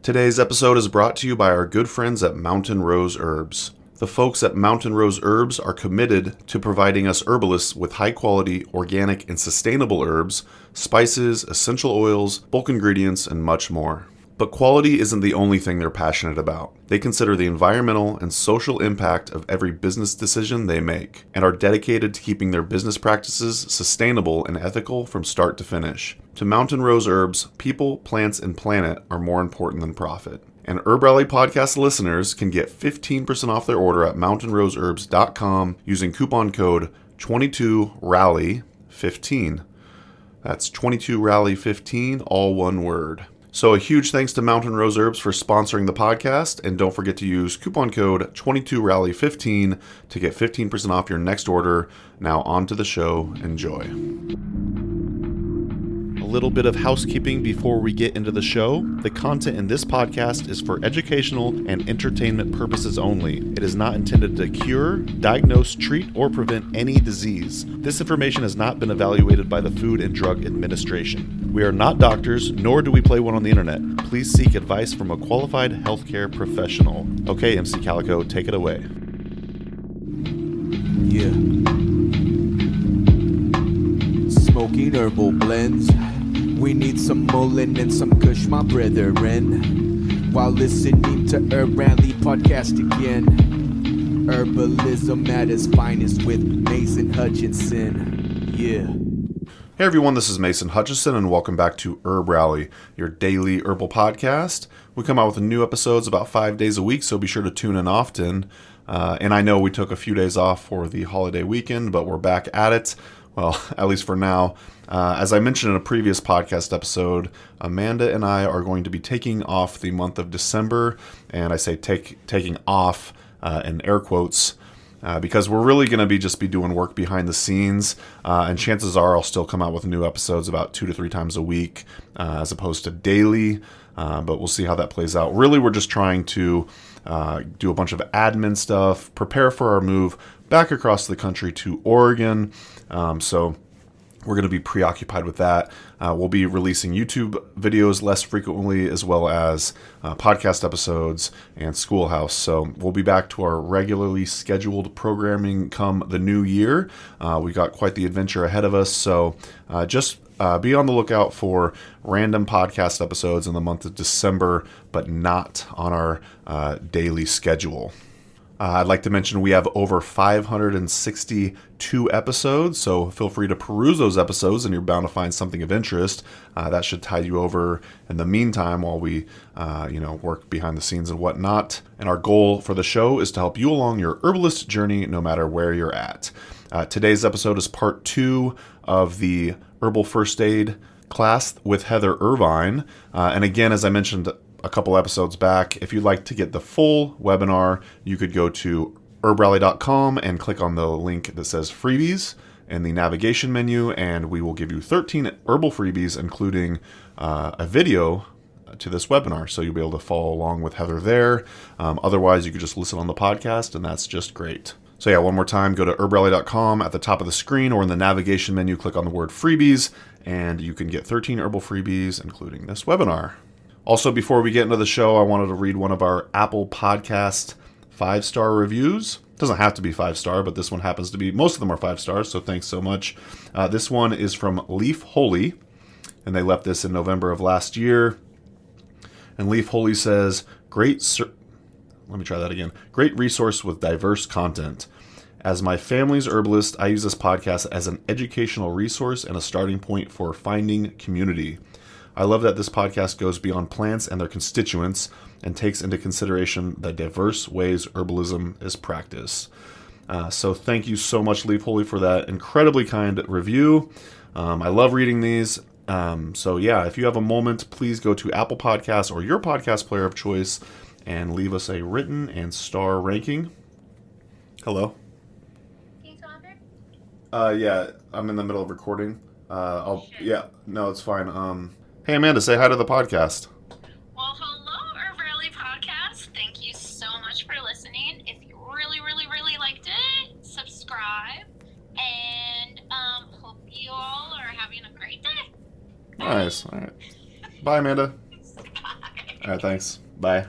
Today's episode is brought to you by our good friends at Mountain Rose Herbs. The folks at Mountain Rose Herbs are committed to providing us herbalists with high-quality, organic, and sustainable herbs, spices, essential oils, bulk ingredients, and much more. But quality isn't the only thing they're passionate about. They consider the environmental and social impact of every business decision they make, and are dedicated to keeping their business practices sustainable and ethical from start to finish. To Mountain Rose Herbs, people, plants, and planet are more important than profit. And Herb Rally podcast listeners can get 15% off their order at mountainroseherbs.com using coupon code 22RALLY15. That's 22RALLY15, all one word. So a huge thanks to Mountain Rose Herbs for sponsoring the podcast, and don't forget to use coupon code 22RALLY15 to get 15% off your next order. Now on to the show. Enjoy. A little bit of housekeeping before we get into the show. The content in this podcast is for educational and entertainment purposes only. It is not intended to cure, diagnose, treat, or prevent any disease. This information has not been evaluated by the Food and Drug Administration. We are not doctors, nor do we play one on the internet. Please seek advice from a qualified healthcare professional. Okay, MC Calico, take it away. Yeah. Smoking herbal blends. We need some Mullen and some Kush, my brethren. While listening to Herb Rally podcast again. Herbalism at its finest with Mason Hutchinson. Yeah. Hey everyone, this is Mason Hutchison, and welcome back to Herb Rally, your daily herbal podcast. We come out with new episodes about 5 days a week, so be sure to tune in often. And I know we took a few days off for the holiday weekend, but we're back at it. Well, at least for now. As I mentioned in a previous podcast episode, Amanda and I are going to be taking off the month of December, and I say taking off in air quotes, because we're really going to be doing work behind the scenes, and chances are I'll still come out with new episodes about 2 to 3 times a week, as opposed to daily, but we'll see how that plays out. Really, we're just trying to do a bunch of admin stuff, prepare for our move back across the country to Oregon, so we're going to be preoccupied with that. We'll be releasing YouTube videos less frequently, as well as podcast episodes and Schoolhouse. So we'll be back to our regularly scheduled programming come the new year. We got quite the adventure ahead of us. So just be on the lookout for random podcast episodes in the month of December, but not on our daily schedule. I'd like to mention we have over 562 episodes, so feel free to peruse those episodes and you're bound to find something of interest. That should tide you over in the meantime while we work behind the scenes and whatnot. And our goal for the show is to help you along your herbalist journey no matter where you're at. Today's episode is part 2 of the Herbal First Aid class with Heather Irvine. And again, as I mentioned a couple episodes back, if you'd like to get the full webinar, you could go to herbrally.com and click on the link that says freebies in the navigation menu, and we will give you 13 herbal freebies, including a video to this webinar, so you'll be able to follow along with Heather there. Otherwise, you could just listen on the podcast, and that's just great. So yeah, one more time, go to herbrally.com at the top of the screen, or in the navigation menu, click on the word freebies, and you can get 13 herbal freebies, including this webinar. Also, before we get into the show, I wanted to read one of our Apple Podcast 5-star reviews. It doesn't have to be 5-star, but this one happens to be. Most of them are 5 stars, so thanks so much. This one is from Leaf Holy, and they left this in November of last year. And Leaf Holy says, Great resource with diverse content. As my family's herbalist, I use this podcast as an educational resource and a starting point for finding community. I love that this podcast goes beyond plants and their constituents and takes into consideration the diverse ways herbalism is practiced. So thank you so much, Leaf Holy, for that incredibly kind review. I love reading these. So yeah, if you have a moment, please go to Apple Podcasts or your podcast player of choice and leave us a written and star ranking. Hello? Can you talk? Yeah, I'm in the middle of recording. It's fine. Hey, Amanda, say hi to the podcast. Well, hello, Herb Rally Podcast. Thank you so much for listening. If you really, really, really liked it, subscribe. And hope you all are having a great day. Nice. All right. Bye, Amanda. Bye. All right, thanks. Bye.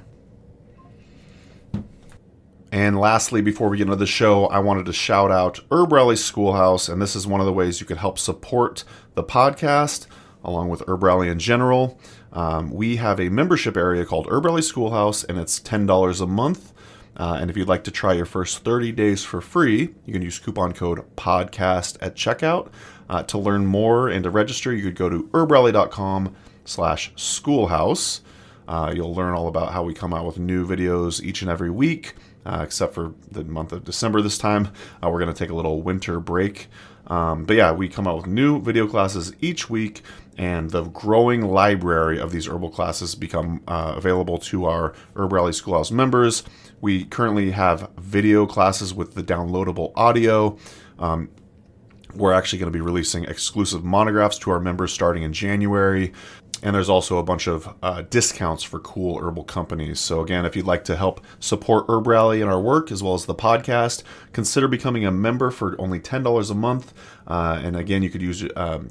And lastly, before we get into the show, I wanted to shout out Herb Rally Schoolhouse, and this is one of the ways you can help support the podcast, along with Herb Rally in general. We have a membership area called Herb Rally Schoolhouse, and it's $10 a month. And if you'd like to try your first 30 days for free, you can use coupon code PODCAST at checkout. To learn more and to register, you could go to herbrally.com/schoolhouse. You'll learn all about how we come out with new videos each and every week. Except for the month of December this time. We're going to take a little winter break. But yeah, we come out with new video classes each week, and the growing library of these herbal classes become available to our Herb Rally Schoolhouse members. We currently have video classes with the downloadable audio. We're actually going to be releasing exclusive monographs to our members starting in January. And there's also a bunch of discounts for cool herbal companies. So again, if you'd like to help support Herb Rally and our work, as well as the podcast, consider becoming a member for only $10 a month. And again, you could use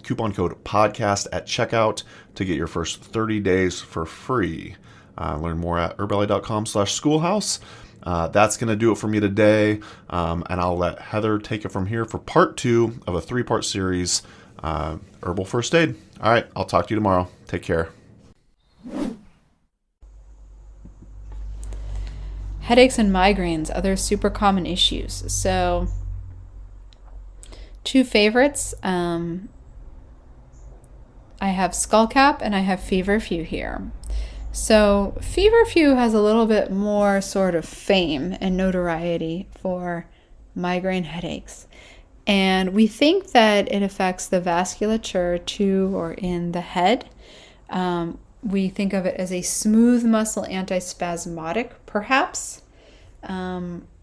coupon code PODCAST at checkout to get your first 30 days for free. Learn more at herbrally.com/schoolhouse. That's going to do it for me today. And I'll let Heather take it from here for part 2 of a 3-part series, Herbal First Aid. All right, I'll talk to you tomorrow. Take care. Headaches and migraines, other super common issues. So, 2 favorites. I have skullcap and I have feverfew here. So, feverfew has a little bit more sort of fame and notoriety for migraine headaches. And we think that it affects the vasculature to or in the head. We think of it as a smooth muscle antispasmodic, perhaps,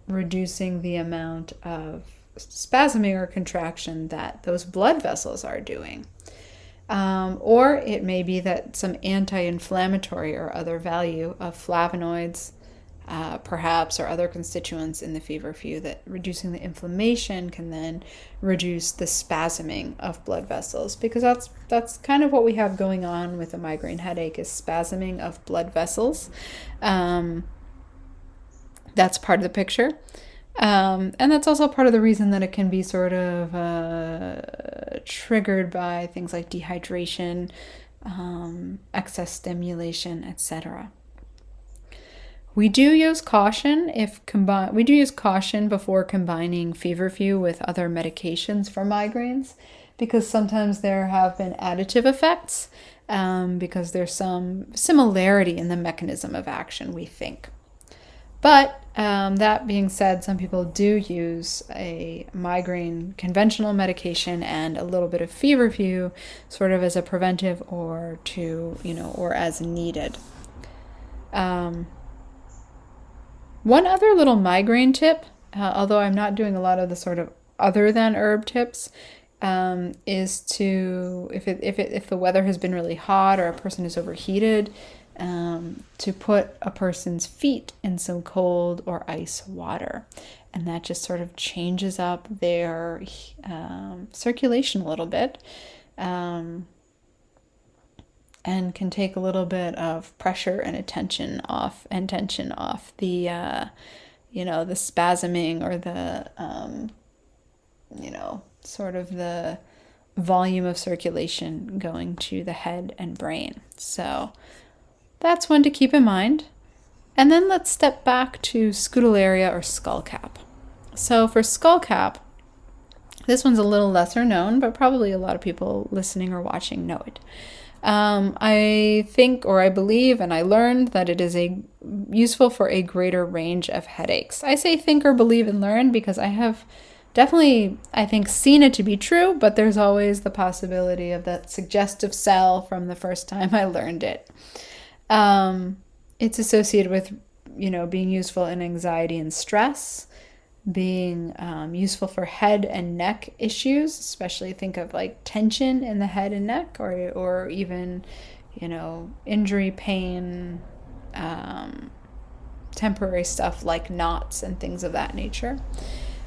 reducing the amount of spasming or contraction that those blood vessels are doing. Or it may be that some anti-inflammatory or other value of flavonoids, perhaps, or other constituents in the feverfew, that reducing the inflammation can then reduce the spasming of blood vessels, because that's kind of what we have going on with a migraine headache, is spasming of blood vessels. That's part of the picture. And that's also part of the reason that it can be sort of triggered by things like dehydration, excess stimulation, etc. We do use caution before combining feverfew with other medications for migraines, because sometimes there have been additive effects, because there's some similarity in the mechanism of action, we think. But that being said, some people do use a migraine conventional medication and a little bit of feverfew sort of as a preventive or as needed. One other little migraine tip, although I'm not doing a lot of the sort of other than herb tips, is to, if the weather has been really hot or a person is overheated, to put a person's feet in some cold or ice water. And that just sort of changes up their circulation a little bit, and can take a little bit of pressure and tension off the, the spasming or the, sort of the volume of circulation going to the head and brain. So that's one to keep in mind. And then let's step back to scutellaria or skullcap. So for skullcap, this one's a little lesser known, but probably a lot of people listening or watching know it. I think, or I believe, and I learned that it is useful for a greater range of headaches. I say think or believe and learn because I have definitely, I think, seen it to be true, but there's always the possibility of that suggestive cell from the first time I learned it. It's associated with, being useful in anxiety and stress, being useful for head and neck issues, especially think of like tension in the head and neck, or even, injury, pain, temporary stuff like knots and things of that nature.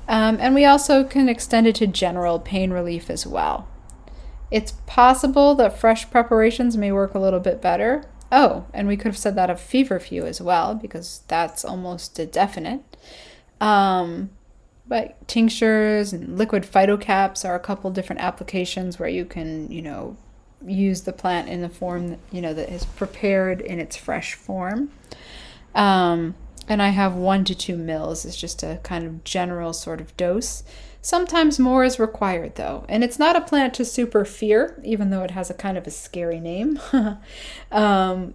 And we also can extend it to general pain relief as well. It's possible that fresh preparations may work a little bit better. Oh, and we could have said that of feverfew as well, because that's almost a definite. But tinctures and liquid phytocaps are a couple different applications where you can, use the plant in the form that, that is prepared in its fresh form. And I have 1 to 2 mils is just a kind of general sort of dose. Sometimes more is required, though. And it's not a plant to super fear, even though it has a kind of a scary name. The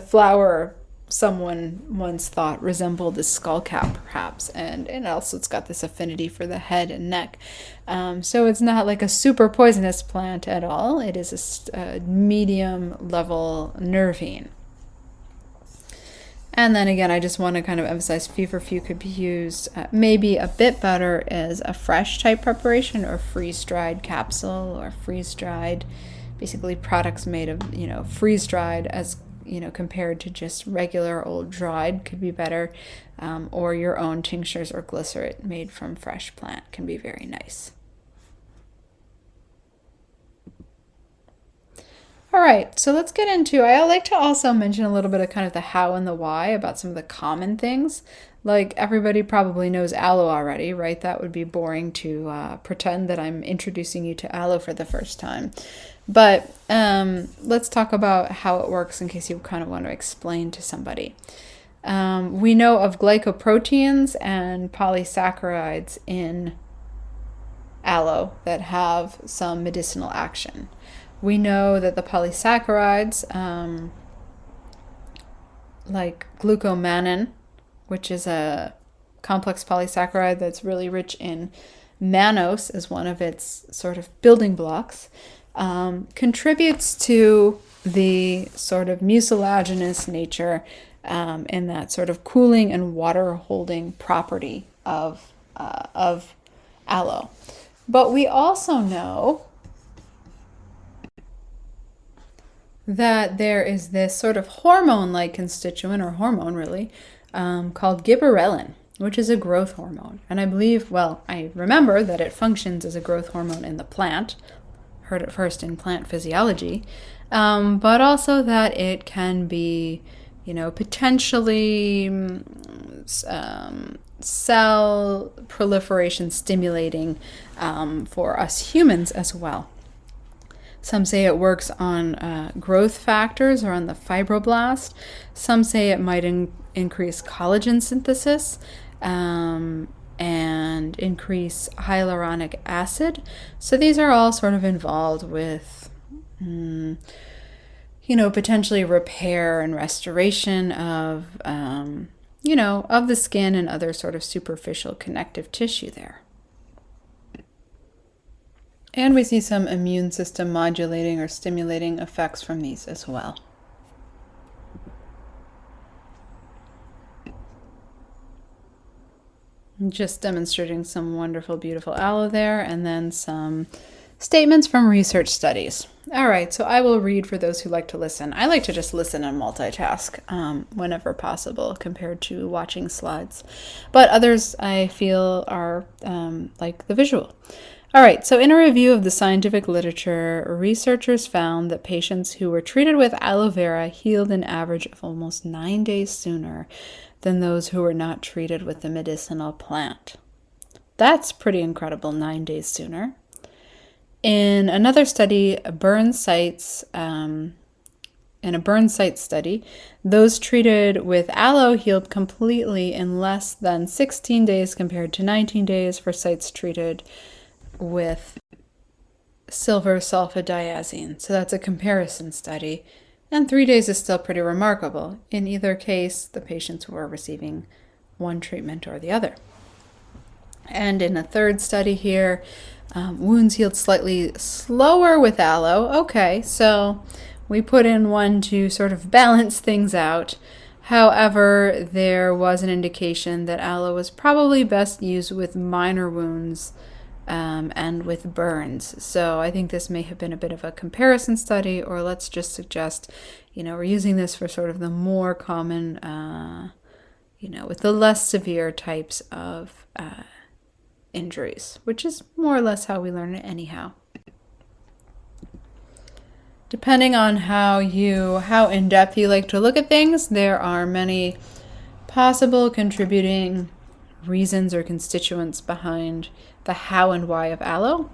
flower, someone once thought, resembled a skullcap, perhaps. And also it's got this affinity for the head and neck. So it's not like a super poisonous plant at all. It is a medium level nervine. And then again, I just want to kind of emphasize feverfew could be used maybe a bit better as a fresh type preparation, or freeze-dried capsule, or freeze-dried, basically products made of, freeze-dried as, compared to just regular old dried could be better, or your own tinctures or glycerate made from fresh plant can be very nice. All right, so let's get into, I like to also mention a little bit of kind of the how and the why about some of the common things. Like everybody probably knows aloe already, right? That would be boring to pretend that I'm introducing you to aloe for the first time. But let's talk about how it works in case you kind of want to explain to somebody. We know of glycoproteins and polysaccharides in aloe that have some medicinal action. We know that the polysaccharides, like glucomannan, which is a complex polysaccharide that's really rich in mannose as one of its sort of building blocks, contributes to the sort of mucilaginous nature and that sort of cooling and water holding property of aloe. But we also know that there is this sort of hormone-like constituent, or hormone really, called gibberellin, which is a growth hormone. And I remember that it functions as a growth hormone in the plant, heard it first in plant physiology, but also that it can be, potentially cell proliferation stimulating for us humans as well. Some say it works on growth factors or on the fibroblast. Some say it might increase collagen synthesis and increase hyaluronic acid. So these are all sort of involved with, potentially repair and restoration of, of the skin and other sort of superficial connective tissue there. And we see some immune system modulating or stimulating effects from these as well. Just demonstrating some wonderful, beautiful aloe there, and then some statements from research studies. All right, so I will read for those who like to listen. I like to just listen and multitask whenever possible compared to watching slides. But others I feel are like the visual. All right, so in a review of the scientific literature, researchers found that patients who were treated with aloe vera healed an average of almost 9 days sooner than those who were not treated with the medicinal plant. That's pretty incredible, 9 days sooner. In another study, in a burn site study, those treated with aloe healed completely in less than 16 days compared to 19 days for sites treated with silver sulfadiazine. So that's a comparison study. And 3 days is still pretty remarkable. In either case, the patients were receiving one treatment or the other. And in a third study here, wounds healed slightly slower with aloe. Okay, so we put in one to sort of balance things out. However, there was an indication that aloe was probably best used with minor wounds and with burns. So I think this may have been a bit of a comparison study, or let's just suggest, we're using this for sort of the more common, with the less severe types of injuries, which is more or less how we learn it anyhow. Depending on how in-depth you like to look at things, there are many possible contributing reasons or constituents behind the how and why of aloe.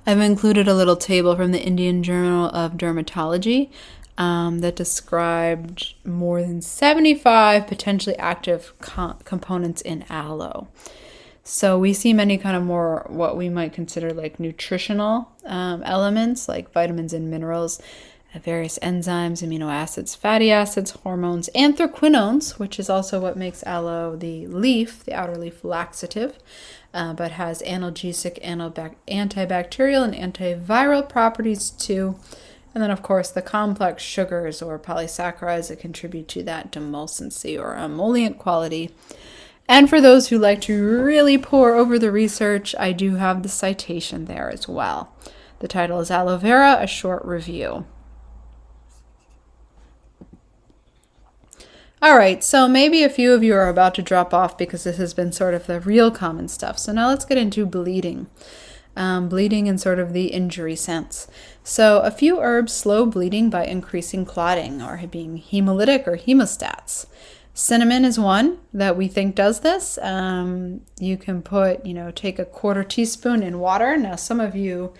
I've included a little table from the Indian Journal of Dermatology that described more than 75 potentially active components in aloe. So we see many kind of more what we might consider like nutritional elements like vitamins and minerals, various enzymes, amino acids, fatty acids, hormones, anthraquinones, which is also what makes aloe the outer leaf laxative, but has analgesic, antibacterial, and antiviral properties too. And then, of course, the complex sugars or polysaccharides that contribute to that demulcency or emollient quality. And for those who like to really pore over the research, I do have the citation there as well. The title is Aloe Vera, A Short Review. All right, so maybe a few of you are about to drop off because this has been sort of the real common stuff. So now let's get into bleeding. Bleeding in sort of the injury sense. So a few herbs slow bleeding by increasing clotting or being hemolytic or hemostats. Cinnamon is one that we think does this. You can take a quarter teaspoon in water. Now some of you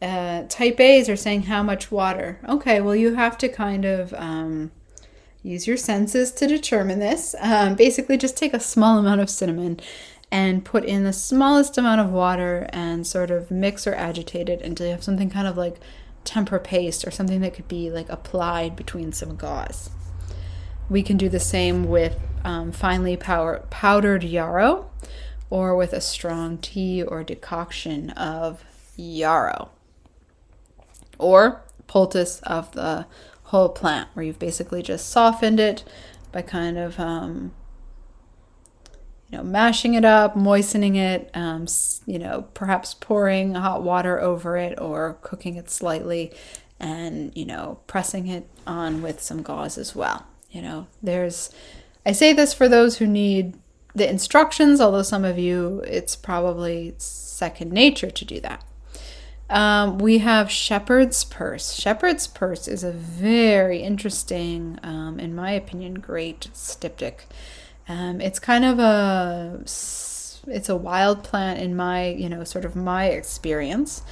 type A's are saying how much water. Okay, well you have to kind of use your senses to determine this. Basically just take a small amount of cinnamon and put in the smallest amount of water and sort of mix or agitate it until you have something kind of like tempera paste or something that could be like applied between some gauze. We can do the same with finely powdered yarrow or with a strong tea or decoction of yarrow or poultice of the whole plant where you've basically just softened it by kind of mashing it up, moistening it, perhaps pouring hot water over it or cooking it slightly and, pressing it on with some gauze as well. I say this for those who need the instructions, although some of you, it's probably second nature to do that. We have shepherd's purse. Shepherd's purse is a very interesting, in my opinion, great styptic. It's kind of it's a wild plant in my, sort of my experience.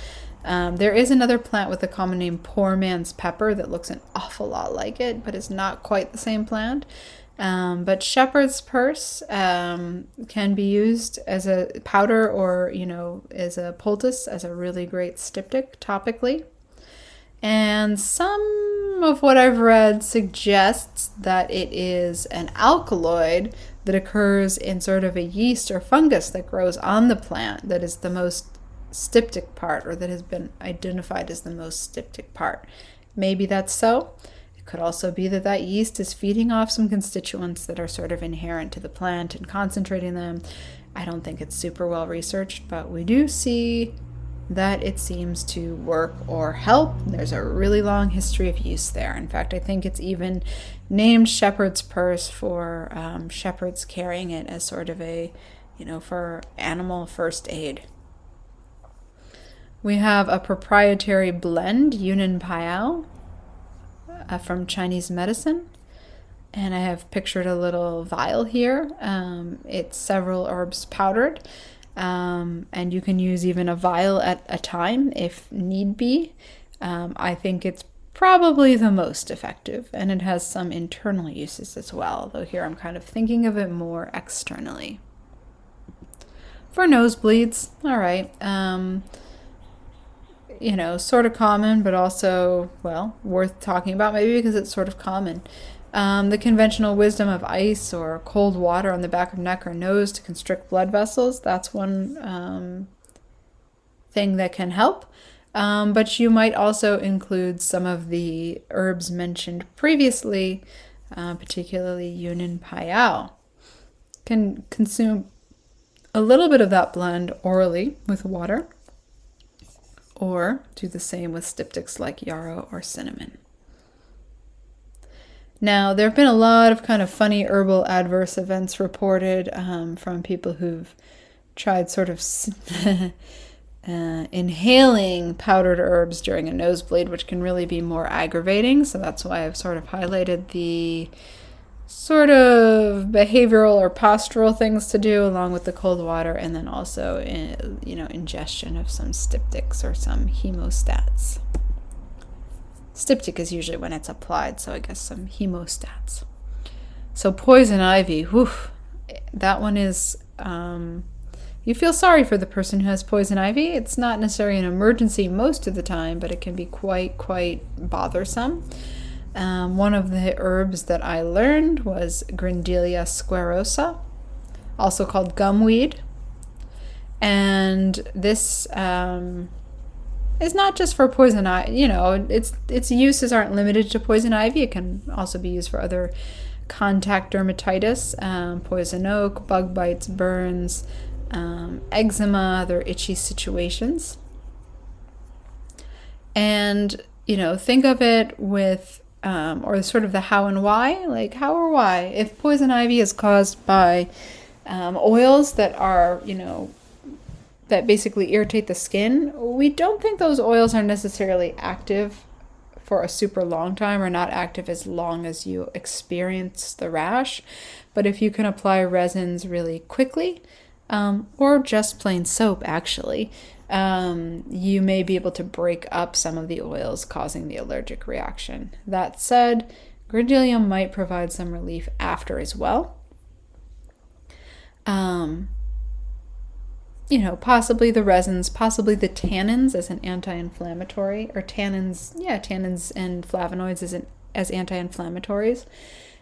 There is another plant with the common name poor man's pepper that looks an awful lot like it, but is not quite the same plant. But shepherd's purse can be used as a powder or, as a poultice, as a really great styptic topically. And some of what I've read suggests that it is an alkaloid that occurs in sort of a yeast or fungus that grows on the plant that is the most styptic part, or that has been identified as the most styptic part. Maybe that's so. It could also be that yeast is feeding off some constituents that are sort of inherent to the plant and concentrating them. I don't think it's super well researched, but we do see that it seems to work or help. There's a really long history of use there. In fact, I think it's even named shepherd's purse for shepherds carrying it as sort of a, for animal first aid. We have a proprietary blend, Yunan Paiao, from Chinese medicine. And I have pictured a little vial here. It's several herbs powdered. And you can use even a vial at a time if need be. I think it's probably the most effective, and it has some internal uses as well, though here I'm kind of thinking of it more externally. For nosebleeds, all right, sort of common, but also, worth talking about maybe because it's sort of common. The conventional wisdom of ice or cold water on the back of neck or nose to constrict blood vessels, that's one thing that can help. But you might also include some of the herbs mentioned previously, particularly Yunan Paiao. Can consume a little bit of that blend orally with water, or do the same with styptics like yarrow or cinnamon. Now, there have been a lot of kind of funny herbal adverse events reported from people who've tried sort of inhaling powdered herbs during a nosebleed, which can really be more aggravating. So that's why I've sort of highlighted the sort of behavioral or postural things to do along with the cold water, and then also ingestion of some styptics or some hemostats. Styptic is usually when it's applied, so I guess some hemostats. So poison ivy, whew, that one is you feel sorry for the person who has poison ivy. It's not necessarily an emergency most of the time, but it can be quite bothersome. One of the herbs that I learned was Grindelia squarosa, also called gumweed. And this is not just for poison ivy. Its uses aren't limited to poison ivy. It can also be used for other contact dermatitis, poison oak, bug bites, burns, eczema, other itchy situations. And, think of it with, or sort of the how and why, like how or why. If poison ivy is caused by oils that are, that basically irritate the skin, we don't think those oils are necessarily active for a super long time, or not active as long as you experience the rash. But if you can apply resins really quickly, or just plain soap actually, you may be able to break up some of the oils causing the allergic reaction. That said, Grindelia might provide some relief after as well. Possibly the resins, possibly the tannins as an anti-inflammatory, or tannins and flavonoids as anti-inflammatories.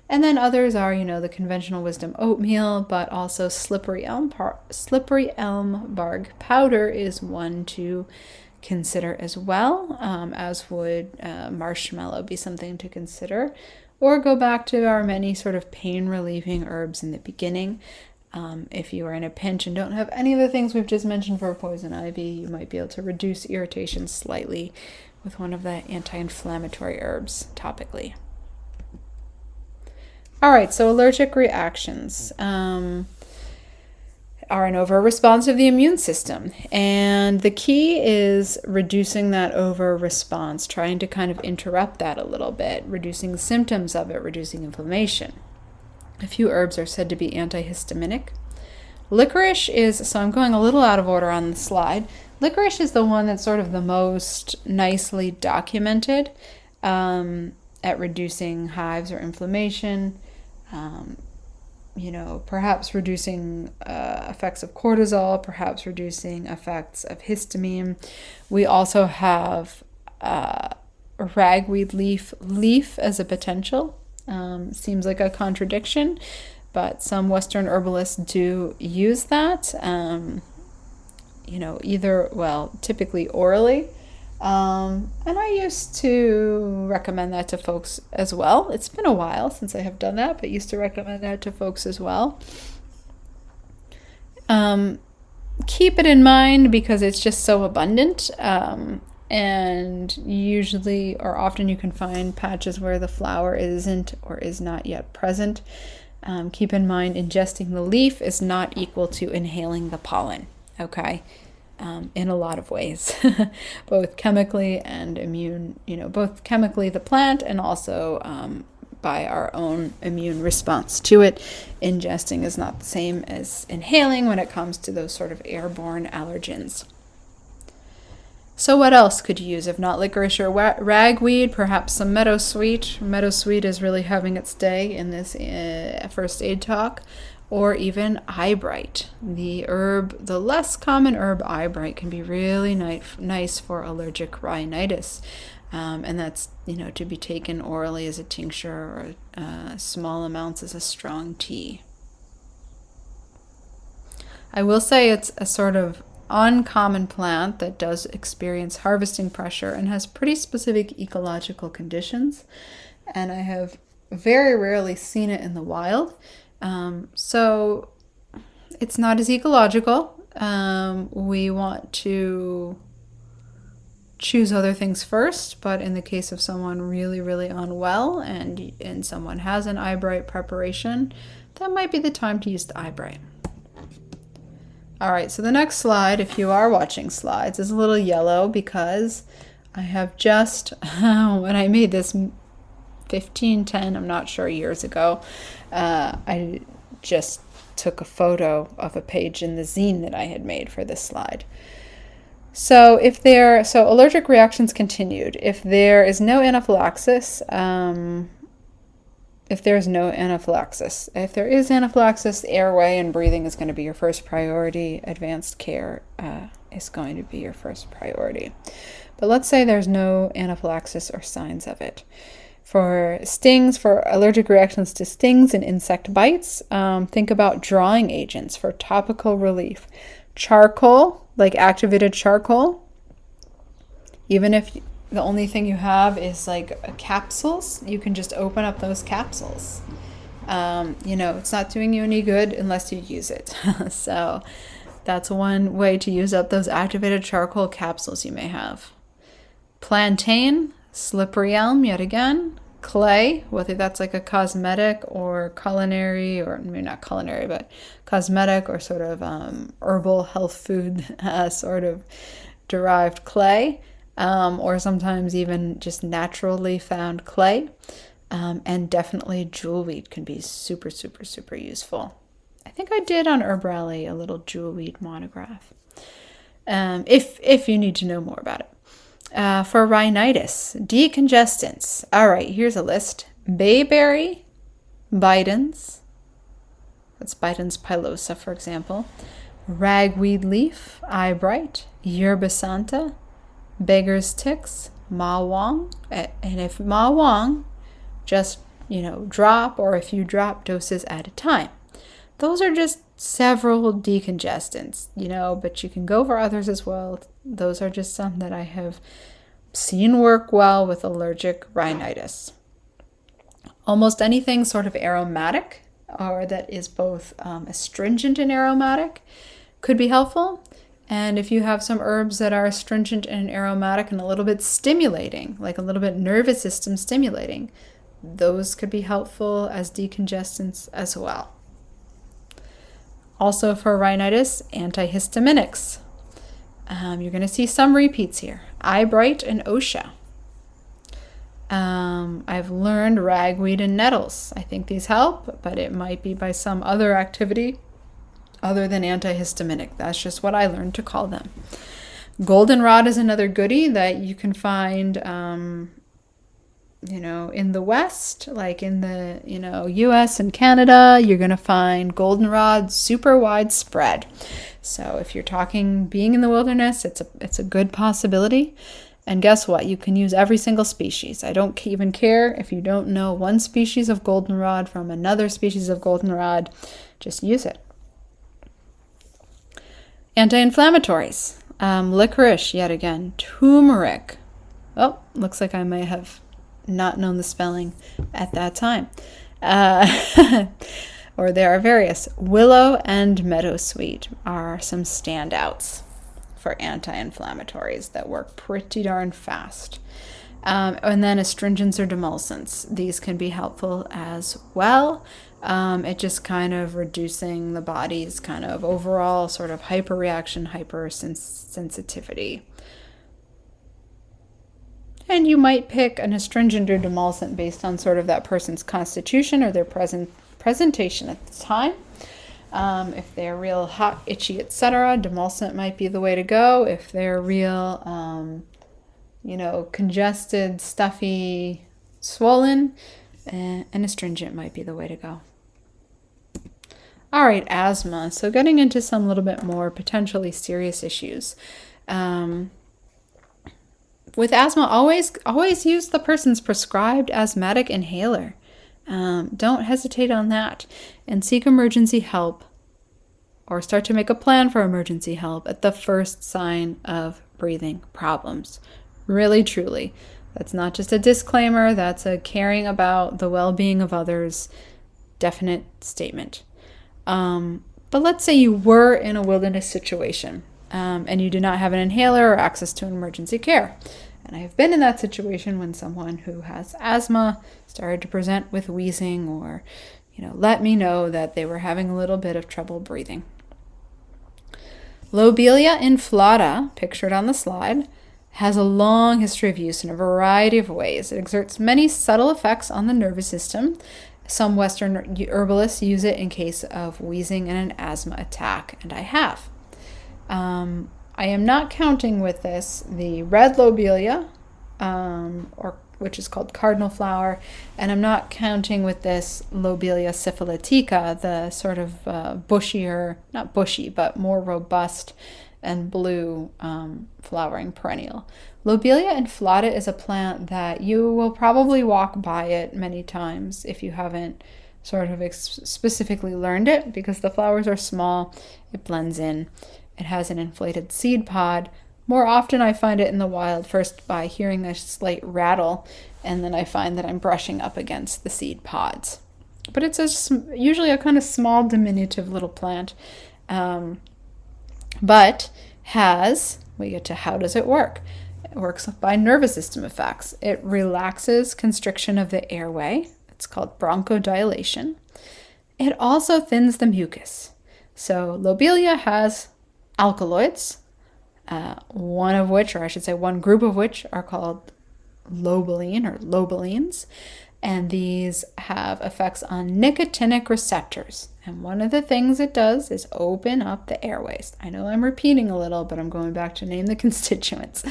And then others are, the conventional wisdom oatmeal, but also slippery elm bark powder is one to consider as well, as would marshmallow be something to consider. Or go back to our many sort of pain-relieving herbs in the beginning. If you are in a pinch and don't have any of the things we've just mentioned for poison ivy, you might be able to reduce irritation slightly with one of the anti-inflammatory herbs topically. All right, so allergic reactions are an over-response of the immune system. And the key is reducing that over-response, trying to kind of interrupt that a little bit, reducing symptoms of it, reducing inflammation. A few herbs are said to be antihistaminic. Licorice is, so I'm going a little out of order on the slide. Licorice is the one that's sort of the most nicely documented at reducing hives or inflammation, perhaps reducing effects of cortisol, perhaps reducing effects of histamine. We also have ragweed leaf as a potential. Seems like a contradiction, but some Western herbalists do use that, typically orally. And I used to recommend that to folks as well. It's been a while since I have done that, but used to recommend that to folks as well. Keep it in mind because it's just so abundant. And usually or often you can find patches where the flower isn't or is not yet present. Keep in mind ingesting the leaf is not equal to inhaling the pollen, okay? In a lot of ways, both chemically and immune, both chemically the plant and also by our own immune response to it. Ingesting is not the same as inhaling when it comes to those sort of airborne allergens. So what else could you use if not licorice or ragweed? Perhaps some meadowsweet. Meadowsweet is really having its day in this first aid talk. Or even eyebright. The less common herb eyebright can be really nice for allergic rhinitis. And that's, to be taken orally as a tincture or small amounts as a strong tea. I will say it's a sort of uncommon plant that does experience harvesting pressure and has pretty specific ecological conditions. And I have very rarely seen it in the wild. So it's not as ecological. We want to choose other things first, but in the case of someone really, really unwell and someone has an eyebright preparation, that might be the time to use the eyebright. All right, so the next slide, if you are watching slides, is a little yellow because I have just, when I made this 15, 10, I'm not sure, years ago, I just took a photo of a page in the zine that I had made for this slide. So allergic reactions continued. If there is no anaphylaxis, if there is anaphylaxis, airway and breathing is going to be your first priority. Advanced care is going to be your first priority. But let's say there's no anaphylaxis or signs of it. For allergic reactions to stings and insect bites, think about drawing agents for topical relief. Charcoal, like activated charcoal, even if the only thing you have is like capsules, you can just open up those capsules. It's not doing you any good unless you use it. So that's one way to use up those activated charcoal capsules you may have. Plantain, slippery elm, yet again. Clay, whether that's like a cosmetic or culinary, or maybe not culinary, but cosmetic or sort of herbal health food sort of derived clay, or sometimes even just naturally found clay. And definitely jewelweed can be super, super, super useful. I think I did on Herb Rally a little jewelweed monograph, if you need to know more about it. For rhinitis, decongestants. All right, here's a list. Bayberry, Bidens, that's Bidens pilosa, for example. Ragweed leaf, eyebright, yerba santa, beggar's ticks, ma wong. And if ma wong, just, drop, or if you drop doses at a time. Those are just several decongestants, but you can go for others as well. Those are just some that I have seen work well with allergic rhinitis. Almost anything sort of aromatic, or that is both astringent and aromatic, could be helpful. And if you have some herbs that are astringent and aromatic and a little bit stimulating, like a little bit nervous system stimulating, those could be helpful as decongestants as well. Also for rhinitis, antihistaminics. You're going to see some repeats here. Eyebright and Osha. I've learned ragweed and nettles. I think these help, but it might be by some other activity other than antihistaminic. That's just what I learned to call them. Goldenrod is another goodie that you can find, in the West, like in the, US and Canada. You're going to find goldenrod super widespread. So if you're talking being in the wilderness, it's a good possibility. And guess what? You can use every single species. I don't even care if you don't know one species of goldenrod from another species of goldenrod. Just use it. Anti-inflammatories. Licorice, yet again. Turmeric. Oh, looks like I may have not known the spelling at that time. Or there are various. Willow and meadowsweet are some standouts for anti-inflammatories that work pretty darn fast. And then astringents or demulcents. These can be helpful as well. It just kind of reducing the body's kind of overall sort of hyperreaction, hypersensitivity. And you might pick an astringent or demulcent based on sort of that person's constitution or their presentation at the time. If they're real hot, itchy, etc., demulcent might be the way to go. If they're real, congested, stuffy, swollen, an astringent might be the way to go. All right, asthma. So getting into some little bit more potentially serious issues. With asthma, always use the person's prescribed asthmatic inhaler. Don't hesitate on that, and seek emergency help, or start to make a plan for emergency help at the first sign of breathing problems. Really, truly. That's not just a disclaimer, that's a caring about the well-being of others definite statement. But let's say you were in a wilderness situation, and you do not have an inhaler or access to emergency care. And I have been in that situation when someone who has asthma started to present with wheezing, or, let me know that they were having a little bit of trouble breathing. Lobelia inflata, pictured on the slide, has a long history of use in a variety of ways. It exerts many subtle effects on the nervous system. Some Western herbalists use it in case of wheezing and an asthma attack, and I have. I am not counting with this the red lobelia, which is called cardinal flower, and I'm not counting with this Lobelia syphilitica, the sort of bushier, not bushy, but more robust and blue flowering perennial. Lobelia inflata is a plant that you will probably walk by it many times if you haven't sort of specifically learned it, because the flowers are small, it blends in. It has an inflated seed pod. More often I find it in the wild, first by hearing a slight rattle, and then I find that I'm brushing up against the seed pods. But it's usually a kind of small, diminutive little plant. But we get to how does it work? It works by nervous system effects. It relaxes constriction of the airway. It's called bronchodilation. It also thins the mucus. So lobelia has alkaloids, one of which, or I should say one group of which, are called lobeline or lobelines, and these have effects on nicotinic receptors. And one of the things it does is open up the airways. I know I'm repeating a little, but I'm going back to name the constituents.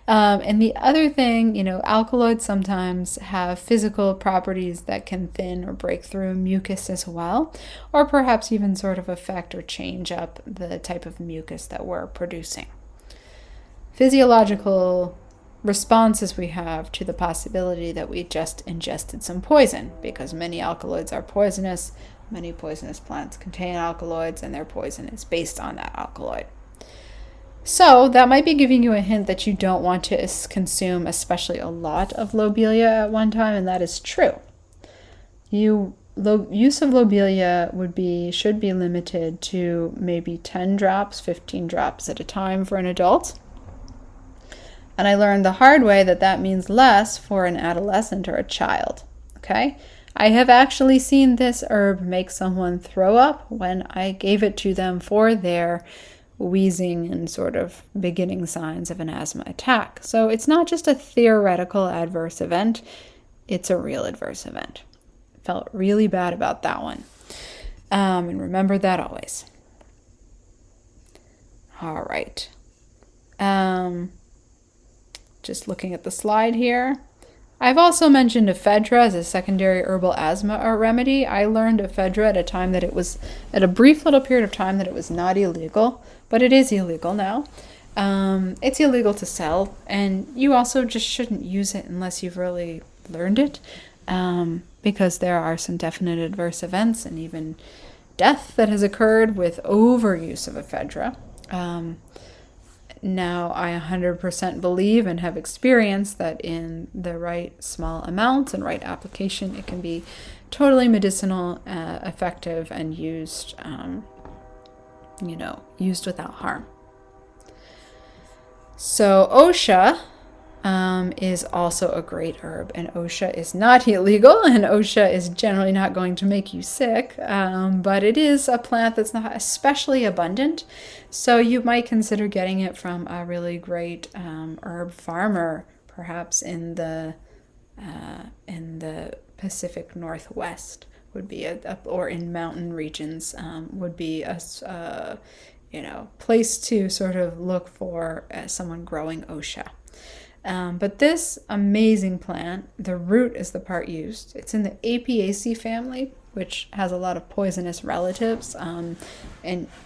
And the other thing, alkaloids sometimes have physical properties that can thin or break through mucus as well, or perhaps even sort of affect or change up the type of mucus that we're producing. Physiological responses we have to the possibility that we just ingested some poison, because many alkaloids are poisonous. Many poisonous plants contain alkaloids, and their poison is based on that alkaloid. So that might be giving you a hint that you don't want to consume especially a lot of lobelia at one time, and that is true. Use of lobelia should be limited to maybe 10 drops, 15 drops at a time for an adult. And I learned the hard way that means less for an adolescent or a child. Okay? I have actually seen this herb make someone throw up when I gave it to them for their wheezing and sort of beginning signs of an asthma attack. So it's not just a theoretical adverse event, it's a real adverse event. Felt really bad about that one. And remember that always. All right. Just looking at the slide here. I've also mentioned ephedra as a secondary herbal asthma remedy. I learned ephedra at a time that it was, at a brief little period of time, that it was not illegal, but it is illegal now. It's illegal to sell, and you also just shouldn't use it unless you've really learned it, because there are some definite adverse events and even death that has occurred with overuse of ephedra. Now, I 100% believe and have experienced that in the right small amounts and right application, it can be totally medicinal, effective, and used without harm. So OSHA is also a great herb, and OSHA is not illegal, and OSHA is generally not going to make you sick, but it is a plant that's not especially abundant, so you might consider getting it from a really great herb farmer, perhaps in the Pacific Northwest would be or in mountain regions would be a place to sort of look for someone growing OSHA. But this amazing plant, the root is the part used. It's in the Apiaceae family, which has a lot of poisonous relatives, and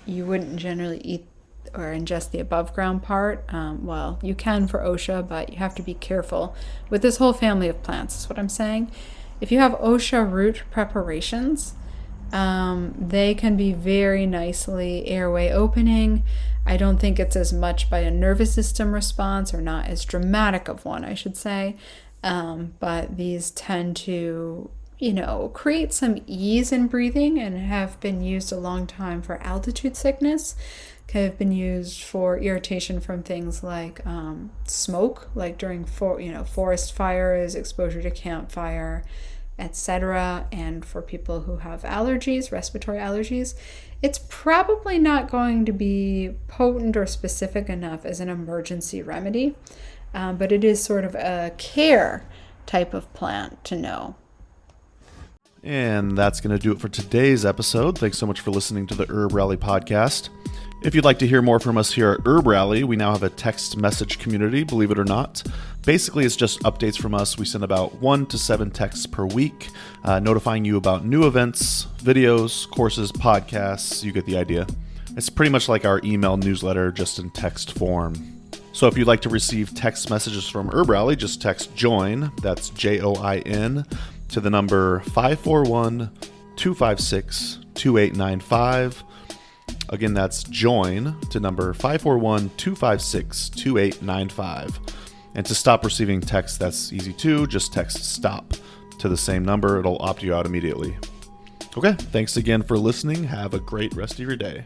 you wouldn't generally eat or ingest the above ground part. Well, you can for OSHA, but you have to be careful with this whole family of plants, is what I'm saying. If you have OSHA root preparations, they can be very nicely airway opening. I don't think it's as much by a nervous system response, or not as dramatic of one, I should say. But these tend to, create some ease in breathing, and have been used a long time for altitude sickness. Have been used for irritation from things like smoke, like during forest fires, exposure to campfire, etc., and for people who have allergies, respiratory allergies, it's probably not going to be potent or specific enough as an emergency remedy, but it is sort of a care type of plant to know. And that's going to do it for today's episode. Thanks so much for listening to the Herb Rally podcast. If you'd like to hear more from us here at Herb Rally, we now have a text message community, believe it or not. Basically, it's just updates from us. We send about 1 to 7 texts per week, notifying you about new events, videos, courses, podcasts. You get the idea. It's pretty much like our email newsletter, just in text form. So if you'd like to receive text messages from Herb Rally, just text JOIN, that's JOIN, to the number 541-256-2895. Again, that's JOIN to number 541-256-2895. And to stop receiving texts, that's easy too. Just text STOP to the same number. It'll opt you out immediately. Okay, thanks again for listening. Have a great rest of your day.